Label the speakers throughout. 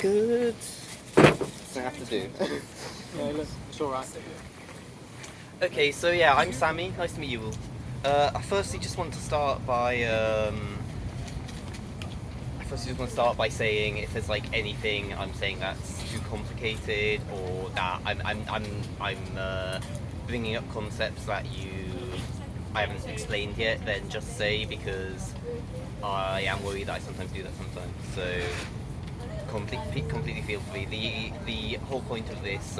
Speaker 1: good. Doesn't have to do.
Speaker 2: Yeah, look, it's alright.
Speaker 1: Okay, so yeah, I'm Sammy. Nice to meet you all. I firstly just want to start by saying if there's like anything I'm saying that's too complicated or that I'm bringing up concepts that I haven't explained yet, then just say, because I am worried that I sometimes do that sometimes. So completely feel free. The whole point of this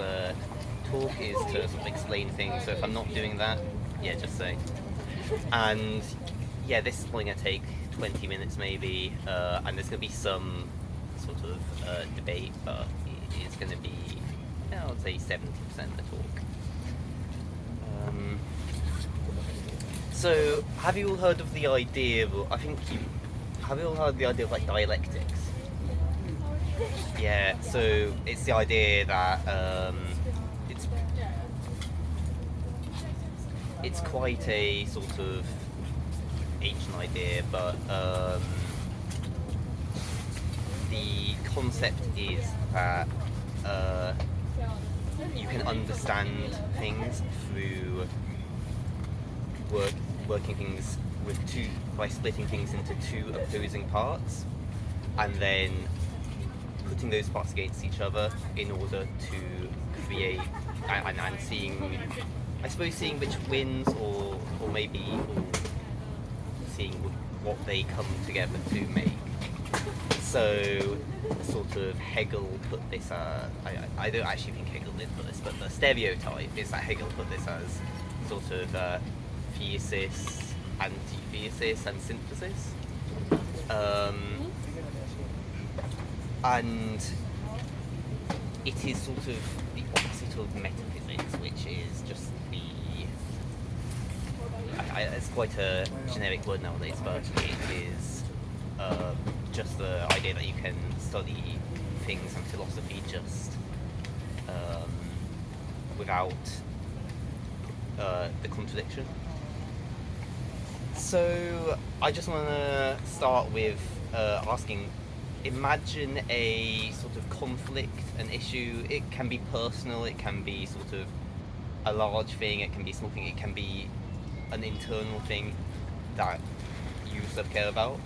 Speaker 1: talk is to sort of explain things. So if I'm not doing that, yeah, just say. And yeah, this is probably going to take 20 minutes maybe, and there's going to be some sort of debate, but it's going to be, I would say, 70% of the talk. So, have you all heard of the idea of, have you all heard of the idea of like dialectics? Yeah, so it's the idea that it's quite a sort of ancient idea, but the concept is that you can understand things through working things by splitting things into two opposing parts, and then putting those parts against each other in order to create and seeing which wins, or maybe seeing what they come together to make. So, sort of Hegel put this, I don't actually think Hegel did put this, but the stereotype is that Hegel put this as sort of thesis, antithesis, and synthesis. And it is sort of the opposite of metaphysics, which is just it's quite a generic word nowadays, but it is just the idea that you can study things and philosophy just without the contradiction. So I just want to start with asking, imagine a sort of conflict, an issue. It can be personal, it can be sort of a large thing, it can be small thing, it can be an internal thing that you yourself care about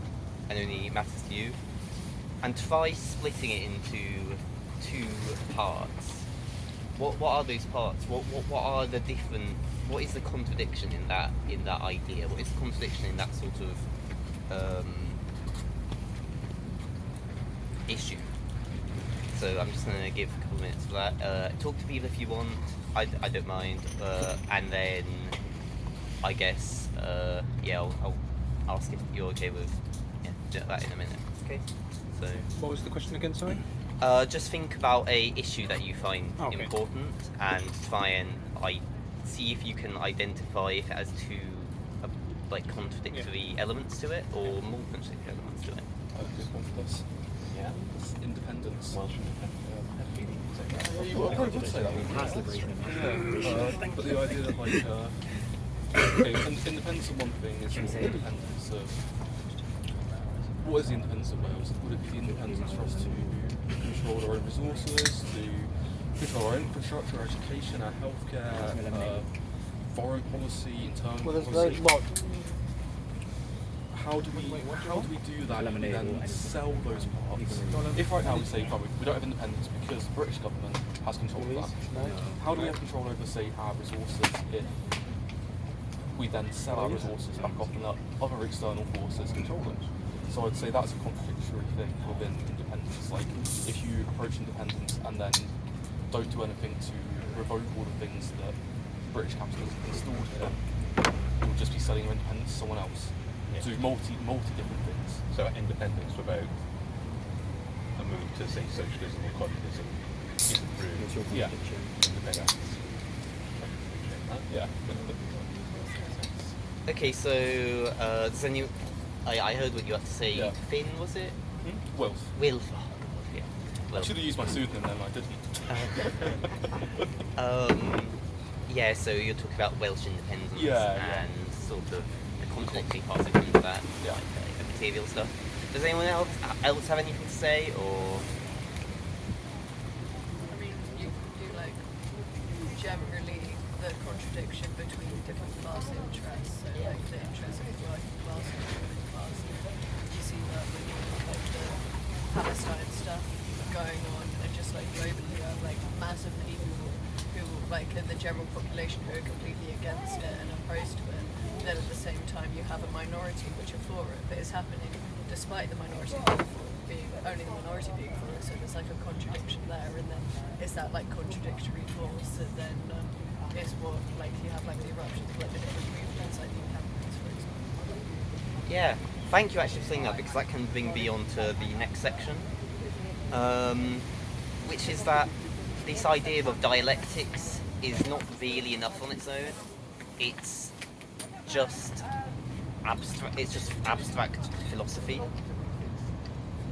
Speaker 1: and only matters to you, and try splitting it into two parts. What are those parts? What are the different? What is the contradiction in that idea? What is the contradiction in that sort of issue? So I'm just going to give a couple of minutes for that. Talk to people if you want. I don't mind. And then I guess I'll ask if you're okay with that in a minute. Okay. So
Speaker 2: What was the question again, sorry?
Speaker 1: just think about a issue that you find important and try and see if you can identify if it has two contradictory elements to it or more contradictory elements to it.
Speaker 3: This one for this.
Speaker 4: Yeah.
Speaker 3: It's independence.
Speaker 4: Welsh
Speaker 3: Well, I probably would say that one. But the idea that independence of one thing is the independence of... What is the independence of Wales? Would it be the independence for us to control our own resources, to control our infrastructure, our education, our healthcare, foreign policy, internal policy? How do we do that and then sell those parts? If right now we say, we don't have independence because the British government has control of that, how do we have control over, say, our resources if we then sell our resources back off and let other external forces control them? So I'd say that's a contradictory thing within independence. Like, if you approach independence and then don't do anything to revoke all the things that British capitalism installed here, you'll just be selling your independence to someone else. Do multi different things.
Speaker 4: So independence without a move to, say, socialism or communism isn't through independence.
Speaker 3: Yeah.
Speaker 1: Okay, so I heard what you had to say.
Speaker 3: Yeah.
Speaker 1: Finn, was it?
Speaker 3: Wilf.
Speaker 1: Wilf. Yeah.
Speaker 3: I
Speaker 1: Wilf.
Speaker 3: should have used my pseudonym then, I didn't.
Speaker 1: Yeah, so you're talking about Welsh independence and sort of the contradictory parts that come to that,
Speaker 3: Yeah.
Speaker 1: like the material stuff. Does anyone else have anything to say, or?
Speaker 5: contradiction between different class interests, so like the interests of the working class and the ruling class. You see that with like the Palestine stuff going on, and just like globally, you have like massive people who like in the general population who are completely against it and opposed to it. Then at the same time you have a minority which are for it, but it's happening despite the minority being only the minority being for it. So there's like a contradiction there, and then it's that like contradictory force that then is what like you have like the eruptions of like the different movements, like the encampments, for example.
Speaker 1: Yeah, thank you actually for saying that, because that can bring me on to the next section, which is that this idea of dialectics is not really enough on its own. It's just abstract philosophy.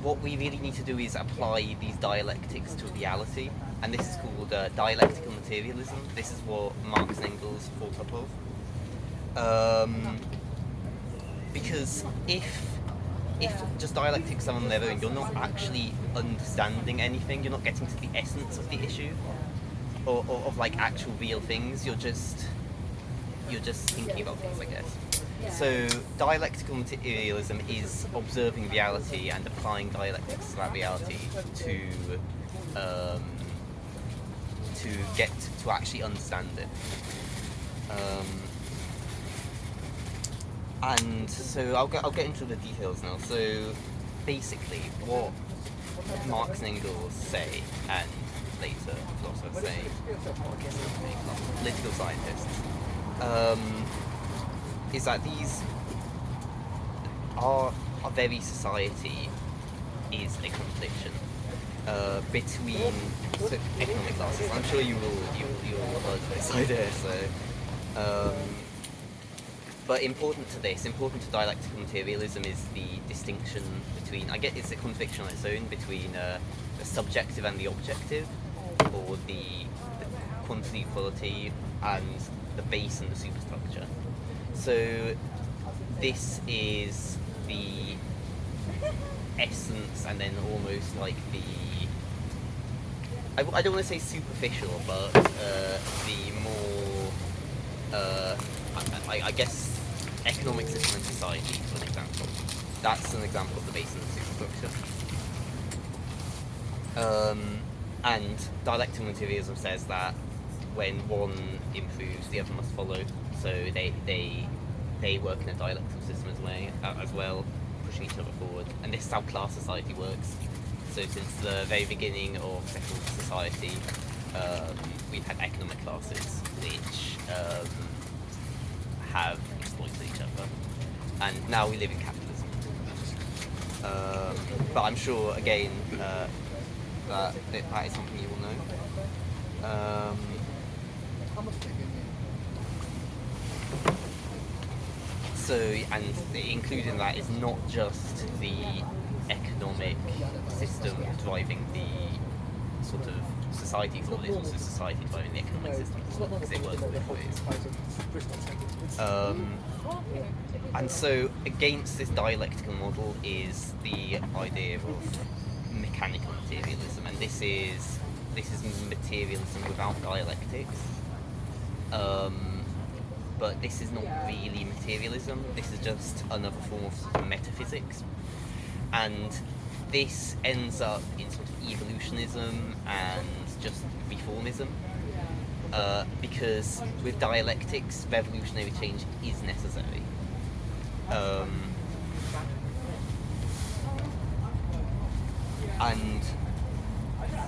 Speaker 1: What we really need to do is apply these dialectics to reality, and this is called dialectical materialism. This is what Marx and Engels thought up of. Because if just dialectics are on their own, you're not actually understanding anything. You're not getting to the essence of the issue, or of like actual real things. You're just thinking about things, I guess. So dialectical materialism is observing reality and applying dialectics to that reality to get to actually understand it. And so I'll get into the details now. So basically, what Marx and Engels say, and later philosophers say, political scientists, is that our very society is a contradiction between economic classes. I'm sure you will have heard of this idea. So, but important to dialectical materialism is the distinction between, I guess it's a contradiction on its own, between the subjective and the objective, or the quantity quality and the base and the superstructure. So this is the essence, and then almost like I don't want to say superficial, but the more I guess economic system and society, for an example. That's an example of the base and the superstructure. And dialectical materialism says that when one improves, the other must follow. So they work in a dialectical system as well, pushing each other forward. And this is how class society works. So since the very beginning of second society, we've had economic classes which have exploited each other. And now we live in capitalism. But I'm sure, again, that is something you will know. So, and included in that is not just the economic system driving the sort of society, but it's also society driving the economic system, because it works both ways. And so, against this dialectical model is the idea of mechanical materialism, and this is materialism without dialectics. But this is not really materialism, this is just another form of metaphysics. And this ends up in sort of evolutionism and just reformism, because with dialectics, revolutionary change is necessary. And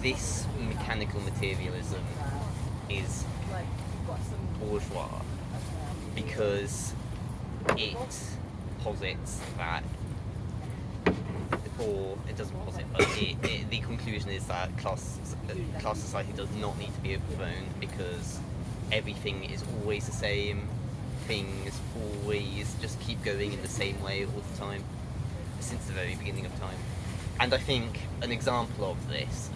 Speaker 1: this mechanical materialism is bourgeois, because it posits that, or it doesn't posit, but the conclusion is that class society does not need to be overthrown, because everything is always the same, things always just keep going in the same way all the time, since the very beginning of time. And I think an example of this,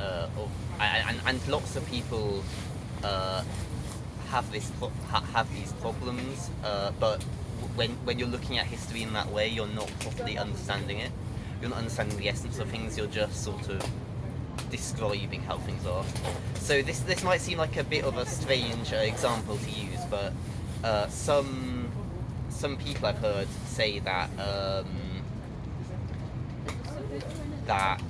Speaker 1: and lots of people have these problems, but when you're looking at history in that way, you're not properly understanding it. You're not understanding the essence of things. You're just sort of describing how things are. So this might seem like a bit of a strange example to use, but some people I've heard say that that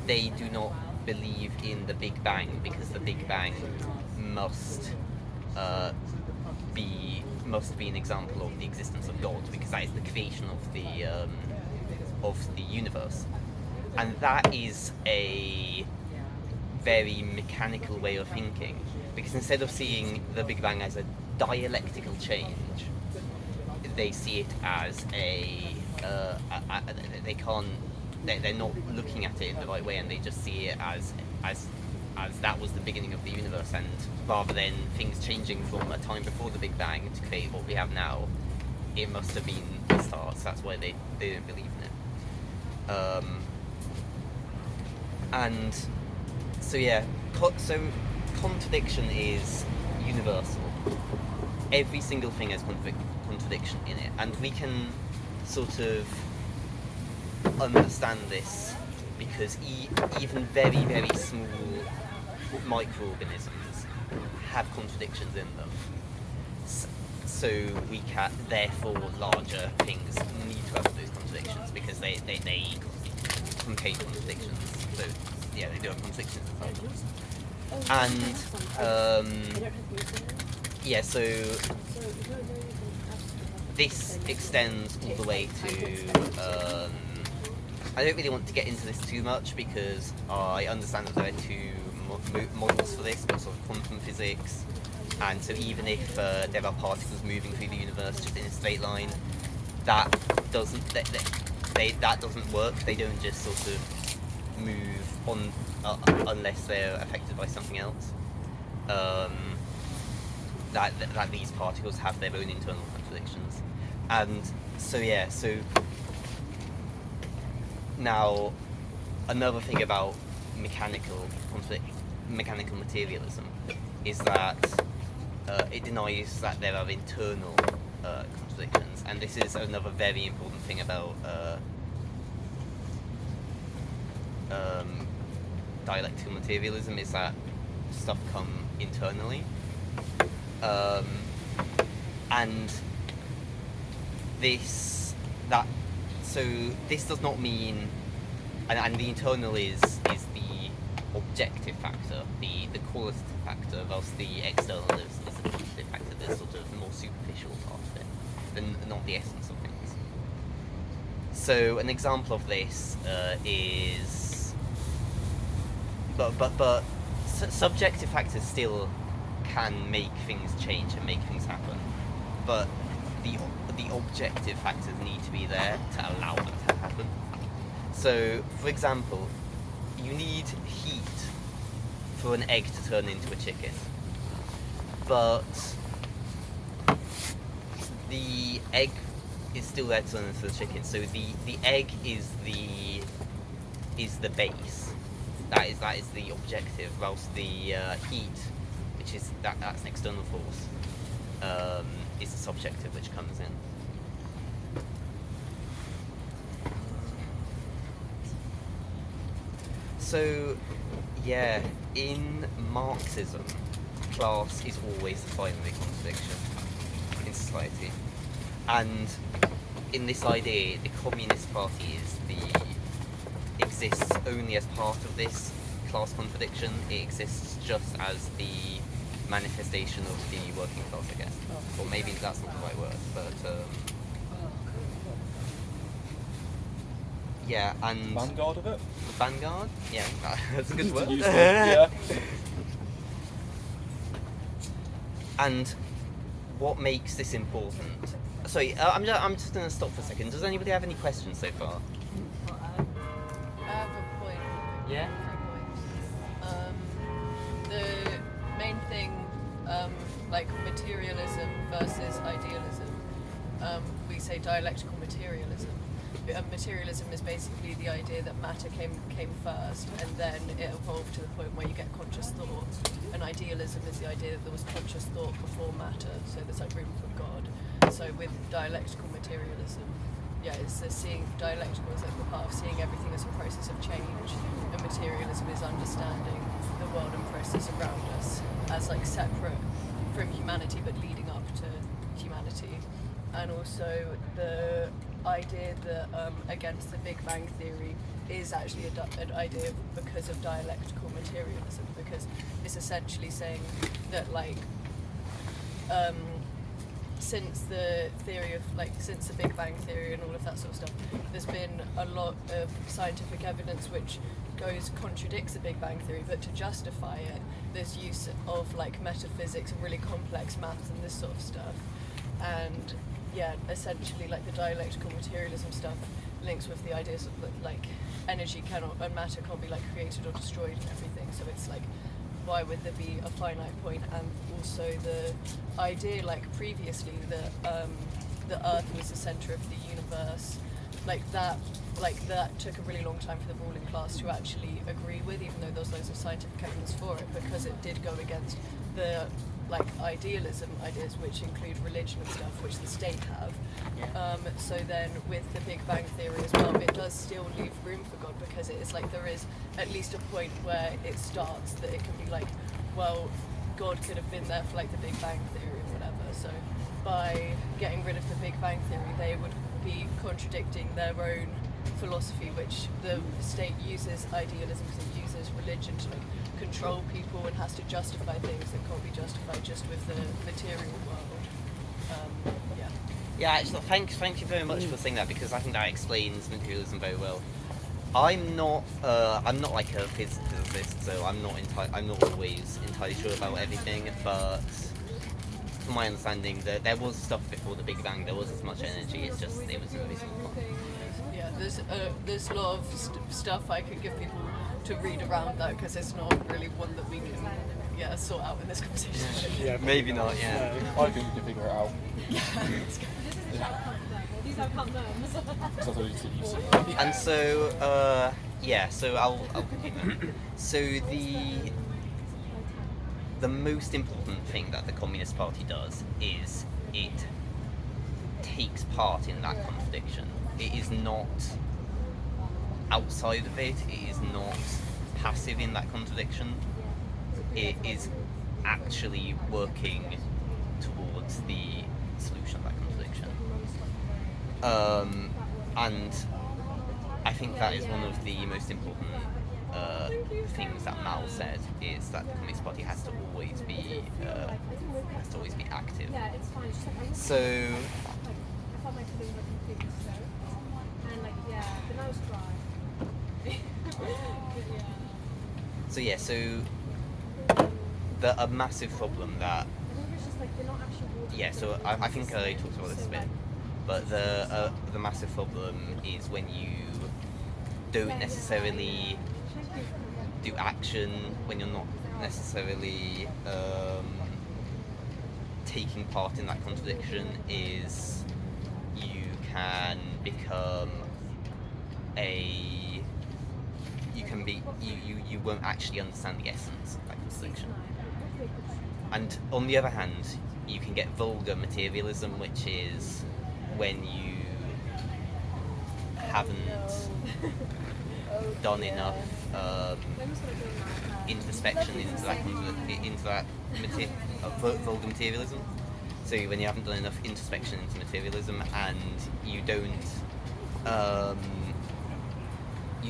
Speaker 1: they do not believe in the Big Bang because the Big Bang must be an example of the existence of God, because that is the creation of the universe. And that is a very mechanical way of thinking, because instead of seeing the Big Bang as a dialectical change, they see it as they're not looking at it in the right way, and they just see it as that was the beginning of the universe, and rather than things changing from a time before the Big Bang to create what we have now, it must have been the start. So that's why they don't believe in it. And so yeah, so contradiction is universal. Every single thing has contradiction in it, and we can sort of understand this because even very, very small microorganisms have contradictions in them. So we can, therefore, larger things need to have those contradictions because they contain contradictions. So yeah, they do have contradictions inside them. And yeah, so this extends all the way to. I don't really want to get into this too much because I understand that there are two models for this, but sort of quantum physics, and so even if there are particles moving through the universe just in a straight line, that doesn't work. They don't just sort of move on unless they're affected by something else. That these particles have their own internal contradictions, and so yeah, so. Now, another thing about mechanical materialism is that it denies that there are internal contradictions, and this is another very important thing about dialectical materialism, is that stuff come internally, and so this does not mean, and the internal is the objective factor, the qualitative factor, whilst the external is the quantitative factor, the sort of more superficial part of it, not the essence of things. So an example of this is, but subjective factors still can make things change and make things happen, but the objective factors need to be there to allow that to happen. So, for example, you need heat for an egg to turn into a chicken, but the egg is still there to turn into the chicken. So the egg is the base. That is the objective, whilst the heat, which is that's an external force, is the subjective which comes in. So, yeah, in Marxism, class is always the primary contradiction in society. And in this idea, the Communist Party exists only as part of this class contradiction. It exists just as the manifestation of the working class, I guess. Or maybe that's not the right word, but yeah, and
Speaker 3: Vanguard of it?
Speaker 1: Vanguard? Yeah, that's a good word.
Speaker 3: Yeah.
Speaker 1: And what makes this important? Sorry, I'm just going to stop for a second. Does anybody have any questions so far?
Speaker 5: I have a point.
Speaker 1: Yeah?
Speaker 5: 3 points. The main thing, like materialism versus idealism, we say dialectical materialism. Materialism is basically the idea that matter came first, and then it evolved to the point where you get conscious thought. And idealism is the idea that there was conscious thought before matter, so there's like room for God. So with dialectical materialism, it's the seeing dialectical is like the part of seeing everything as a process of change, and materialism is understanding the world and process around us as like separate from humanity but leading up to humanity. And also the idea that against the Big Bang Theory is actually an idea because of dialectical materialism, because it's essentially saying that like since the Big Bang Theory and all of that sort of stuff, there's been a lot of scientific evidence which contradicts the Big Bang Theory, but to justify it, there's use of like metaphysics and really complex maths and this sort of stuff. And yeah, essentially like the dialectical materialism stuff links with the ideas of like energy and matter can't be like created or destroyed and everything. So it's like, why would there be a finite point? And also the idea like previously that the Earth was the center of the universe, like that took a really long time for the ruling class to actually agree with, even though there was loads of scientific evidence for it, because it did go against the like idealism ideas, which include religion and stuff, which the state have. So then with the Big Bang Theory as well, it does still leave room for God, because it is like there is at least a point where it starts that it can be like, well, God could have been there for like the Big Bang Theory or whatever. So by getting rid of the Big Bang Theory, they would be contradicting their own philosophy, which the state uses idealism because it uses religion to like control people and has to justify things that can't be justified just with the material world.
Speaker 1: Yeah, actually, thank you very much for saying that, because I think that explains materialism very well. I'm not like a physicist, so I'm not always entirely sure about everything, but from my understanding, there was stuff before the Big Bang. There was as much energy. It was invisible.
Speaker 5: Yeah, there's a lot of stuff I could give people to read around that, because it's not really one that we can sort out in this conversation.
Speaker 2: Yeah,
Speaker 1: Maybe not. Yeah.
Speaker 3: I think we can figure it out.
Speaker 6: These are condoms.
Speaker 1: And so, so I'll continue. So the most important thing that the Communist Party does is it takes part in that contradiction. It is not outside of it. It is not passive in that contradiction. It is actually working towards the solution of that contradiction. And I think that is one of the most important things that Mao said, is that the Communist Party has to always be active. So a massive problem that so I think I talked about this a bit, but the massive problem is when you don't necessarily do action, when you're not necessarily taking part in that contradiction, is you can become you won't actually understand the essence of that contradiction. And on the other hand, you can get vulgar materialism, which is when you haven't done enough introspection into that vulgar materialism. So when you haven't done enough introspection into materialism, and you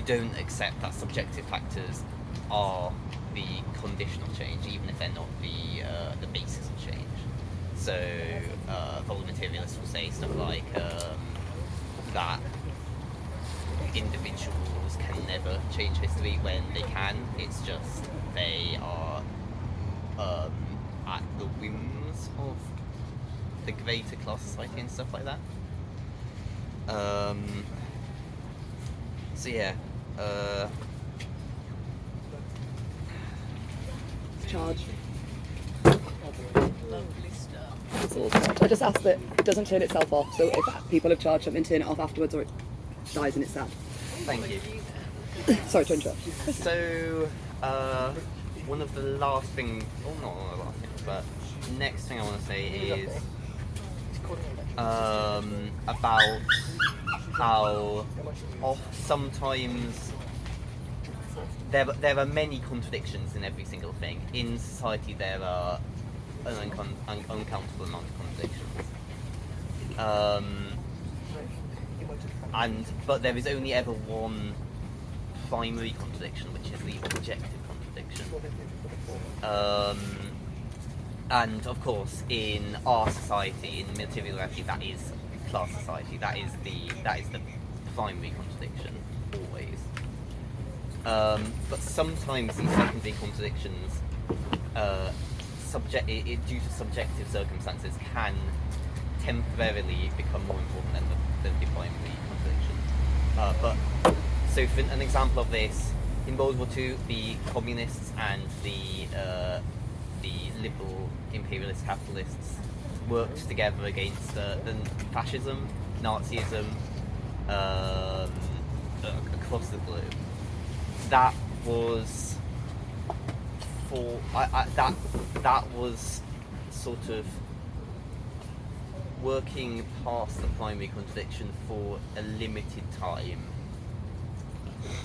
Speaker 1: don't accept that subjective factors are the condition of change, even if they're not the basis of change. So vulgar materialists will say stuff like that individuals can never change history, when they can. It's just they are at the whims of the greater class society and stuff like that.
Speaker 7: Charge.
Speaker 5: Lovely stuff.
Speaker 7: It's all charged. I just ask that it doesn't turn itself off, so if people have charged something, turn it off afterwards, or it dies and it's sad.
Speaker 1: Thank you.
Speaker 7: Sorry to interrupt.
Speaker 1: So, one of the last things, well, not one of the last things, but next thing I want to say is about how sometimes there are many contradictions in every single thing. In society, there are an uncountable amount of contradictions. But there is only ever one primary contradiction, which is the objective contradiction. And of course, in our society, in material reality, that is class society. That is the primary contradiction, always. But sometimes these secondary contradictions, due to subjective circumstances, can temporarily become more important than the primary contradiction. So for an example of this, in World War II, the communists and the liberal imperialist capitalists worked together against the fascism, Nazism, across the globe. That was that was sort of working past the primary contradiction for a limited time,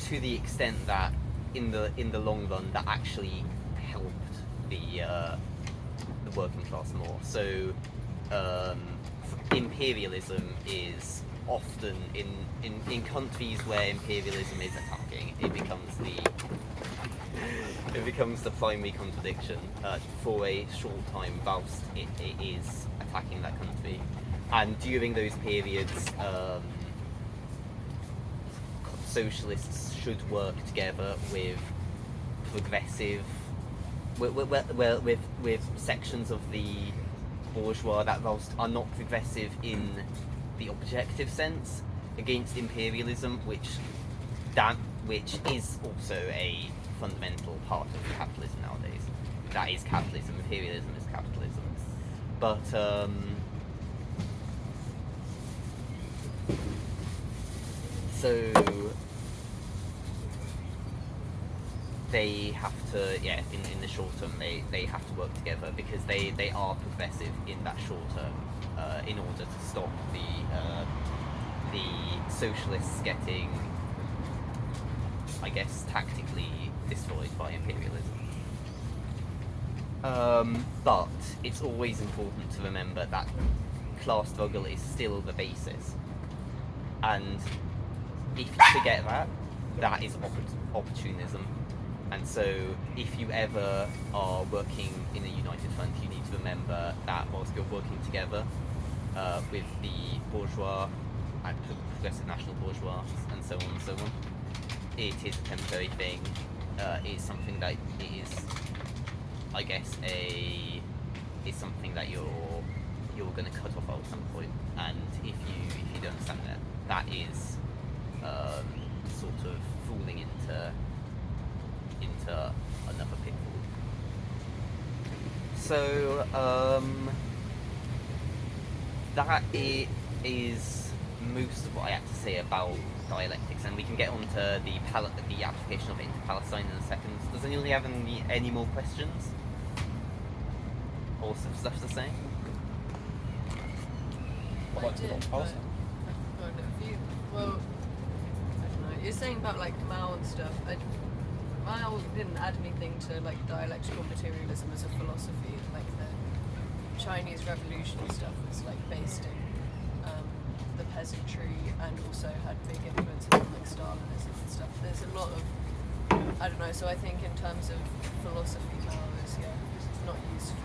Speaker 1: to the extent that in the long run that actually helped the working class more. So imperialism is often in countries where imperialism is attacking, it becomes the primary contradiction for a short time whilst it is attacking that country. And during those periods, socialists should work together with progressive, with sections of the bourgeois that whilst are not progressive in the objective sense, against imperialism, which is also a fundamental part of capitalism nowadays. That is capitalism. Imperialism is capitalism. But so they have to, in the short term, they have to work together because they are progressive in that short term, in order to stop the socialists getting, I guess, tactically destroyed by imperialism. But it's always important to remember that class struggle is still the basis, and if you forget that is opportunism. And so if you ever are working in a united front, you need to remember that whilst you're working together with the bourgeois and progressive national bourgeois and so on and so on, it is a temporary thing. It is something that is, I guess, is something that you're going to cut off at some point. And if you don't understand that is sort of falling into another pitfall. So that is most of what I have to say about dialectics, and we can get on to the application of it into Palestine in a second. Does anyone have any more questions or stuff to say?
Speaker 5: I did, but well, I don't know. You're saying about like Mao and stuff. Mao didn't add anything to like dialectical materialism as a philosophy. Like the Chinese Revolution stuff was like based in the peasantry and also had big influences on like Stalinism and stuff. There's a lot of, I don't know. So I think in terms of philosophy, Mao is not useful,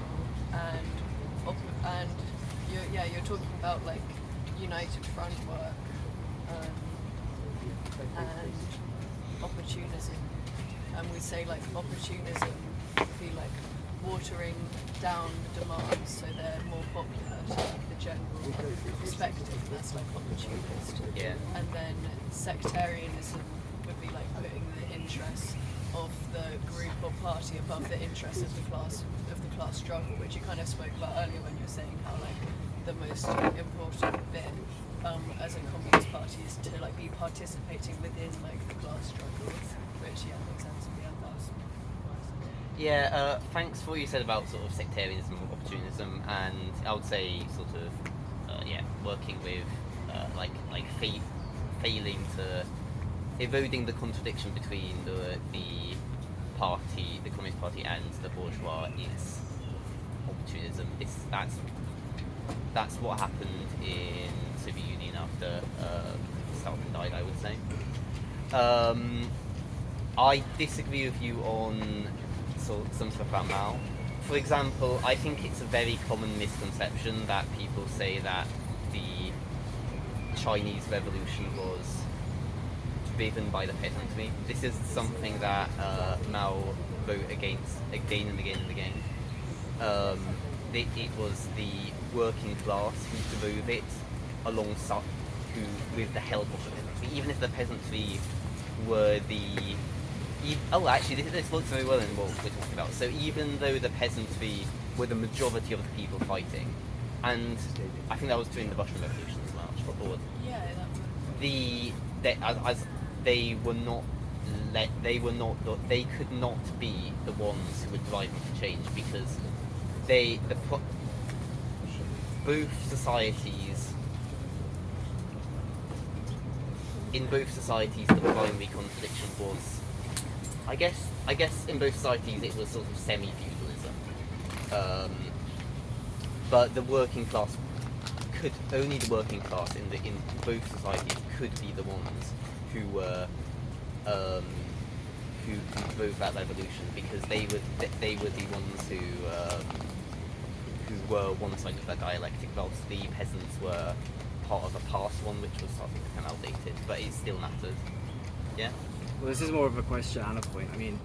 Speaker 5: and you're talking about like united front work and opportunism. And we say like opportunism would be like watering down demands so they're more popular to like the general perspective. That's like opportunist.
Speaker 1: Yeah.
Speaker 5: And then sectarianism would be like putting the interests of the group or party above the interests of the class struggle, which you kind of spoke about earlier when you were saying how like the most important bit as a communist party is to like be participating within like the class struggle, which makes sense to me.
Speaker 1: Yeah, thanks for what you said about sort of sectarianism and opportunism, and I would say sort of working with like faith failing to eroding the contradiction between the party, the Communist Party, and the bourgeois is opportunism. That's what happened in Soviet Union after Stalin died, I would say. I disagree with you on some stuff about Mao. For example, I think it's a very common misconception that people say that the Chinese Revolution was driven by the peasantry. This is something that Mao wrote against again and again and again. It was the working class who drove it alongside, with the help of the peasantry. Even if the peasantry were this works very well in what we're talking about. So even though the peasantry were the majority of the people fighting, and I think that was during the Russian Revolution as well, or
Speaker 5: Yeah, that would.
Speaker 1: they could not be the ones who were driving for change, because in both societies the primary contradiction was, I guess in both societies it was sort of semi-feudalism, but the working class only the working class in both societies could be the ones who were who drove that revolution, because they were the ones who were one side of that dialectic, whilst the peasants were part of a past one which was starting to become outdated, but it still mattered. Yeah.
Speaker 8: Well, this is more of a question and a point. I mean,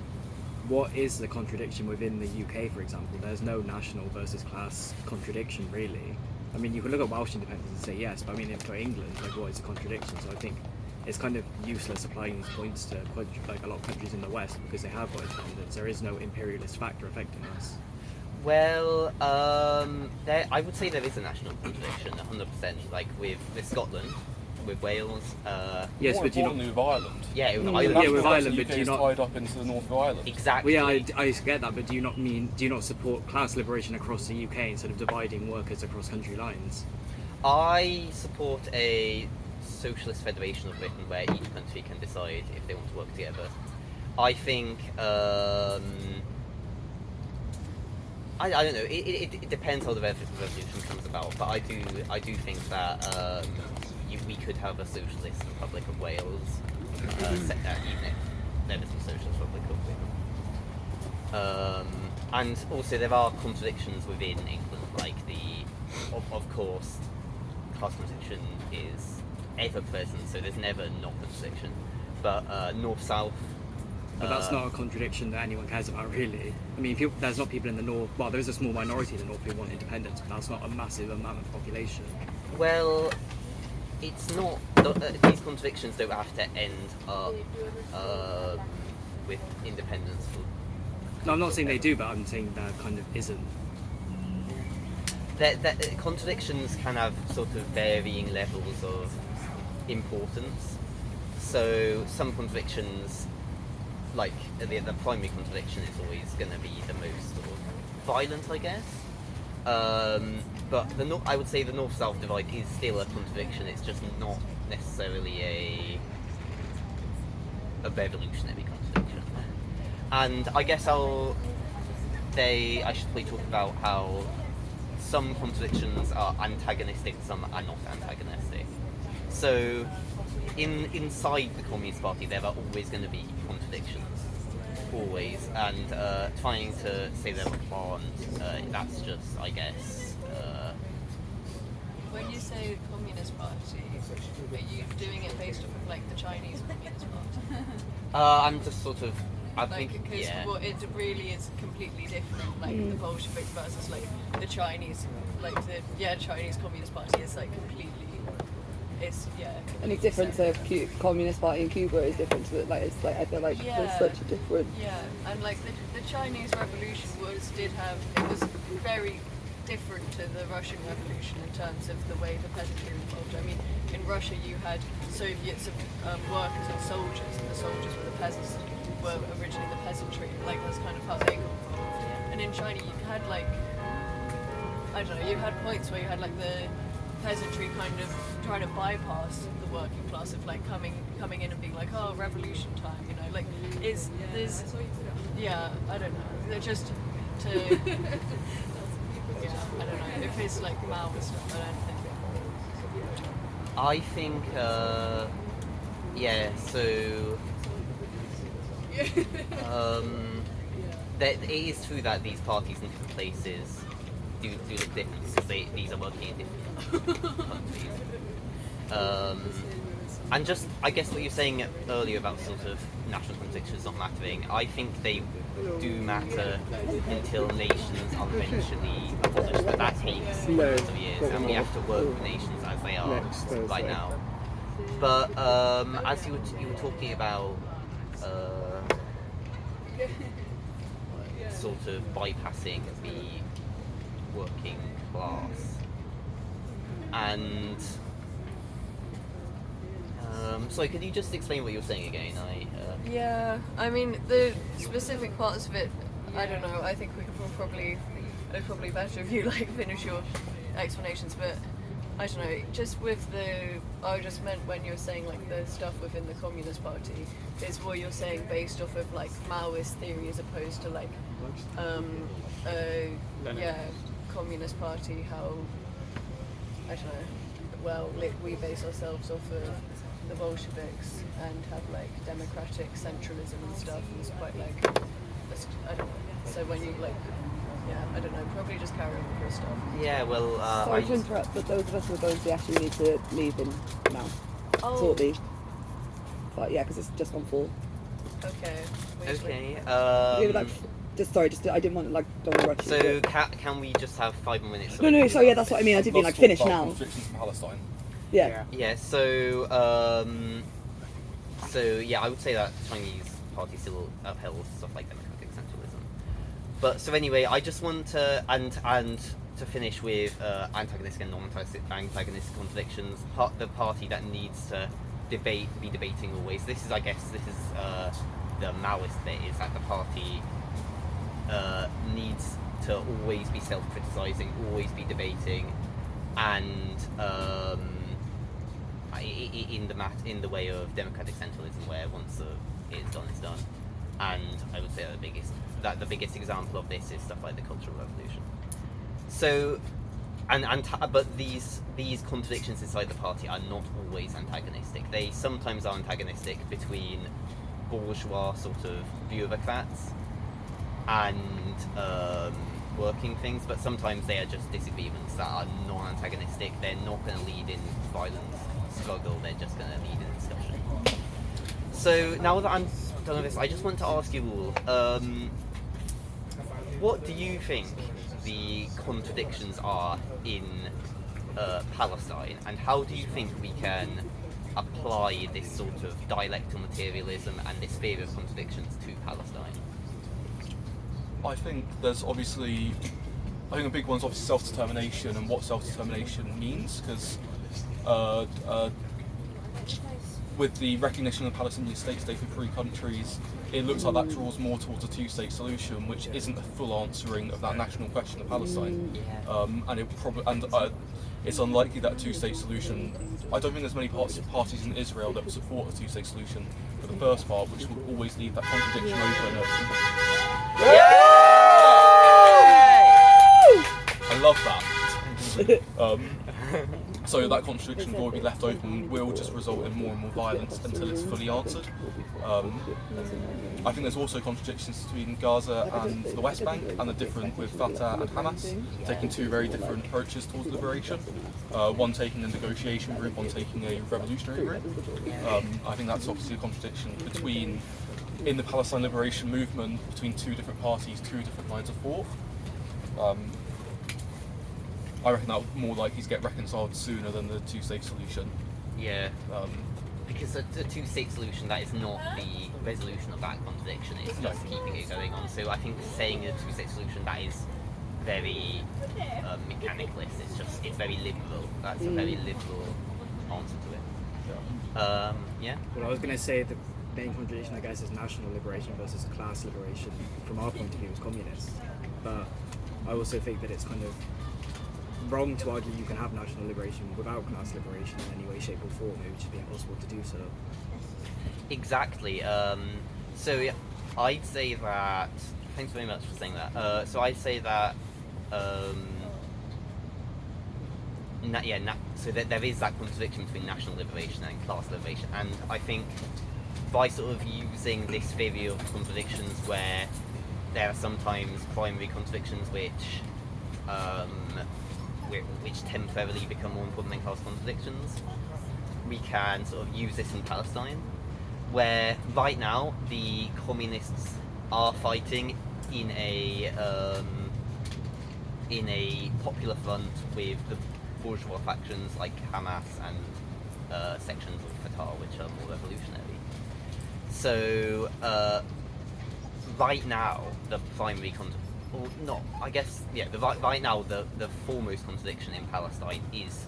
Speaker 8: what is the contradiction within the UK, for example? There's no national versus class contradiction, really. I mean, you can look at Welsh independence and say yes, but I mean, for England, like, what is the contradiction? So I think it's kind of useless applying these points to like a lot of countries in the West, because they have got independence. There is no imperialist factor affecting us.
Speaker 1: Well, I would say there is a national contradiction, 100%. Like with Scotland, with Wales.
Speaker 8: Yes,
Speaker 3: More
Speaker 8: but you
Speaker 3: importantly with Ireland.
Speaker 1: Yeah, with
Speaker 3: The
Speaker 1: Ireland.
Speaker 8: Yeah, with
Speaker 3: national
Speaker 8: Ireland,
Speaker 3: the
Speaker 8: but
Speaker 3: UK
Speaker 8: do you
Speaker 3: is
Speaker 8: not-
Speaker 3: tied up into the north of Ireland.
Speaker 1: Exactly.
Speaker 8: Well, yeah, I get that, but do you not support class liberation across the UK instead of dividing workers across country lines?
Speaker 1: I support a socialist federation of Britain where each country can decide if they want to work together. I think I don't know. It depends how the revolution comes about, but I do think that we could have a socialist Republic of Wales, even if there is a socialist Republic of Wales. And also there are contradictions within England, like of course, class contradiction is ever present, so there's never not contradiction. But north-south.
Speaker 8: But that's not a contradiction that anyone cares about, really. I mean, there's not people in the north. Well, there is a small minority in the north who want independence, but that's not a massive amount of population.
Speaker 1: Well, it's not. These contradictions don't have to end up with independence.
Speaker 8: No, I'm not saying they do, but I'm saying there kind of isn't.
Speaker 1: Contradictions can have sort of varying levels of importance. So some contradictions, like the primary contradiction, is always going to be the most sort of violent, I guess. But I would say the north-south divide is still a contradiction. It's just not necessarily a revolutionary contradiction. And I guess I should probably talk about how some contradictions are antagonistic, some are not antagonistic. So inside the Communist Party there are always going to be contradictions, always, and trying to say there aren't, that's just, I guess...
Speaker 5: When you say Communist Party, are you doing it based off of like the Chinese Communist Party?
Speaker 1: I'm just sort of...
Speaker 5: Because it really is completely different, like the Bolshevik versus like the Chinese, Chinese Communist Party is like completely,
Speaker 7: And the difference of Communist Party in Cuba is different to I feel like there's such a difference.
Speaker 5: Yeah, and like the Chinese Revolution it was very different to the Russian Revolution in terms of the way the peasantry were involved. I mean, in Russia you had Soviets of workers and soldiers, and the soldiers were the peasants, were originally the peasantry, like that's kind of how they got involved. And in China you had you had points where you had like the peasantry kind of trying to bypass the working class of like coming in and being like, oh, revolution time, you know, like there's yeah, I don't know, they're just to yeah, I don't know if it's like Maoist stuff.
Speaker 1: I think yeah, so that it is true that these parties in different places do look different because these are working in different countries. And just, I guess what you're saying earlier about sort of national contradictions not mattering, I think they do matter until nations are eventually abolished, but that takes hundreds of years, and we have to work with nations as they are right now. But as you were talking about sort of bypassing the working class, and sorry, could you just explain what you were saying again?
Speaker 5: Yeah, I mean the specific parts of it, I don't know. I think we could it's probably better if you like finish your explanations, but I don't know. Just with I just meant when you were saying like the stuff within the Communist Party is what you're saying based off of like Maoist theory as opposed to like Communist Party, how I don't know. Well, we base ourselves off of the Bolsheviks and have like democratic centralism and stuff, and it's quite like I don't know. So when you like, yeah, I don't know. Probably just carry on with your stuff.
Speaker 1: Yeah, well,
Speaker 7: Sorry to interrupt, but those of us who are going to actually need to leave in now.
Speaker 5: Oh.
Speaker 7: Shortly. But yeah, because it's just on full.
Speaker 5: Okay.
Speaker 1: okay.
Speaker 7: I didn't want to don't want to rush you.
Speaker 1: So can we just have 5 more minutes?
Speaker 7: No, sorry, yeah, that's what I mean. I didn't mean like finish now.
Speaker 3: Contradictions in Palestine.
Speaker 7: Yeah.
Speaker 1: Yeah. So yeah, I would say that Chinese party still upheld stuff like democratic centralism. But so anyway, I just want to and to finish with antagonistic and non-antagonistic contradictions. The party that needs to be debating always. This is the Maoist bit, is that the party needs to always be self-criticizing, always be debating, and in the way of democratic centralism, where once it's done, it's done. And I would say that the biggest example of this is stuff like the Cultural Revolution. So, but these contradictions inside the party are not always antagonistic. They sometimes are antagonistic between bourgeois sort of bureaucrats and working things, but sometimes they are just disagreements that are non-antagonistic. They're not going to lead in violent struggle, they're just going to lead in discussion. So now that I'm done with this, I just want to ask you all, what do you think the contradictions are in Palestine, and how do you think we can apply this sort of dialectical materialism and this theory of contradictions to Palestine?
Speaker 3: I think there's obviously, I think a big one's obviously self-determination and what self-determination means, because with the recognition of the Palestinian state with 3 countries, it looks like that draws more towards a two-state solution, which isn't a full answering of that national question of Palestine. It's unlikely that a two-state solution. I don't think there's many parties in Israel that would support a two-state solution for the first part, which will always leave that contradiction open. I love that. So that contradiction will be left open, will just result in more and more violence until it's fully answered. I think there's also contradictions between Gaza and the West Bank, and the difference with Fatah and Hamas, taking 2 very different approaches towards liberation. One taking a negotiation route, one taking a revolutionary route. I think that's obviously a contradiction in the Palestine liberation movement between 2 different parties, 2 different lines of thought. I reckon that would more likely to get reconciled sooner than the two-state solution.
Speaker 1: Yeah. Because a two-state solution, that is not the resolution of that contradiction, it's just keeping it going on. So I think saying a two-state solution, that is very mechanicalist, it's very liberal. That's a very liberal answer to it. Yeah?
Speaker 8: Well, I was going to say the main contradiction, I guess, is national liberation versus class liberation. From our point of view, is communist. But I also think that it's kind of wrong to argue you can have national liberation without class liberation in any way, shape, or form. It would just be impossible to do so.
Speaker 1: Exactly. So yeah, I'd say that. Thanks very much for saying that. So I'd say that. So there is that contradiction between national liberation and class liberation, and I think by sort of using this theory of contradictions, where there are sometimes primary contradictions which temporarily become more important than class contradictions, we can sort of use this in Palestine, where right now the communists are fighting in a popular front with the bourgeois factions like Hamas and sections of Fatah, which are more revolutionary. So right now the primary right now the foremost contradiction in Palestine is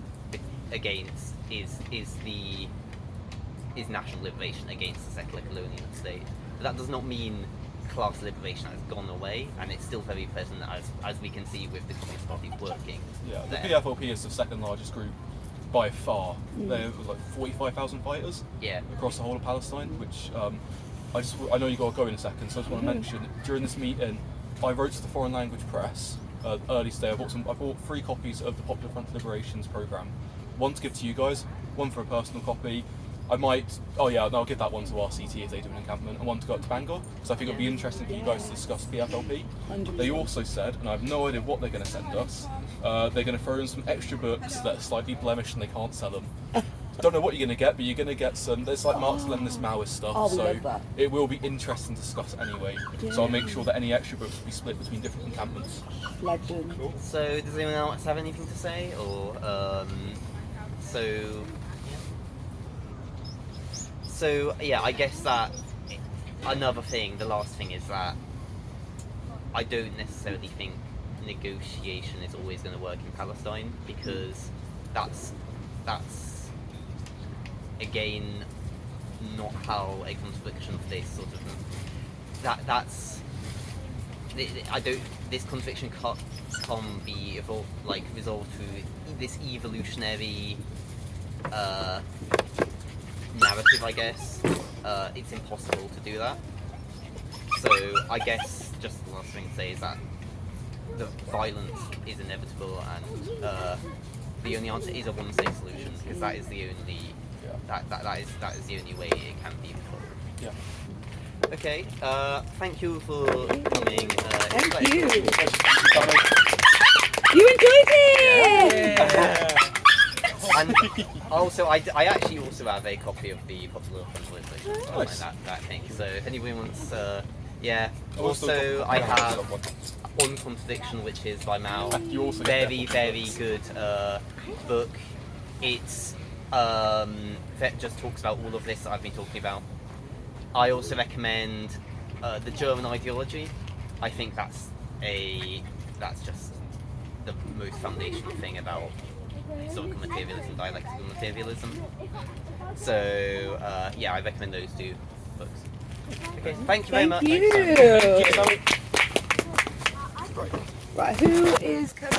Speaker 1: national liberation against the secular colonial state. But that does not mean class liberation has gone away, and it's still very present, as we can see with the Communist Party working.
Speaker 3: Yeah, the
Speaker 1: there.
Speaker 3: PFLP is the second largest group by far. There was like 45,000 fighters across the whole of Palestine, which I know you got to go in a second, so I just want to mention, during this meeting, I wrote to the foreign language press early today. I bought 3 copies of the Popular Front of Liberation's programme. One to give to you guys, one for a personal copy. I'll give that one to RCT if they do an encampment, and one to go up to Bangor, because I think it would be interesting for you guys to discuss PFLP.
Speaker 7: 100%.
Speaker 3: They also said, and I have no idea what they're going to send us, they're going to throw in some extra books that are slightly blemished and they can't sell them. Don't know what you're going to get, but you're going to get some, there's like Marxism-Leninist-Maoist stuff,
Speaker 7: Oh, we
Speaker 3: so
Speaker 7: love that.
Speaker 3: it will be interesting to discuss anyway. So I'll make sure that any extra books will be split between different encampments.
Speaker 7: Legend.
Speaker 1: So does anyone else have anything to say, or So yeah, I guess that another thing, the last thing, is that I don't necessarily think negotiation is always going to work in Palestine, because that's again not how a contradiction of this sort of this contradiction can't be resolved to this evolutionary narrative, I guess. It's impossible to do that. So I guess just the last thing to say is that the violence is inevitable, and the only answer is a one-state solution, because that is the only that is the only way it can be resolved.
Speaker 3: Yeah.
Speaker 1: Okay. Thank you for coming.
Speaker 7: Thank you. You enjoyed it.
Speaker 1: And also, I actually also have a copy of the Popular Front of Liberation,
Speaker 3: Nice.
Speaker 1: that thing. So if anyone wants, yeah.
Speaker 3: Also,
Speaker 1: Also, I have On Contradiction, which is by Mao.
Speaker 3: You also
Speaker 1: Very good book. It's that just talks about all of this that I've been talking about. I also recommend The German Ideology. I think that's just the most foundational thing about historical materialism, dialectical materialism. So yeah, I recommend those 2 books. Okay, thank you very much.
Speaker 7: Thank you. Right, who is coming?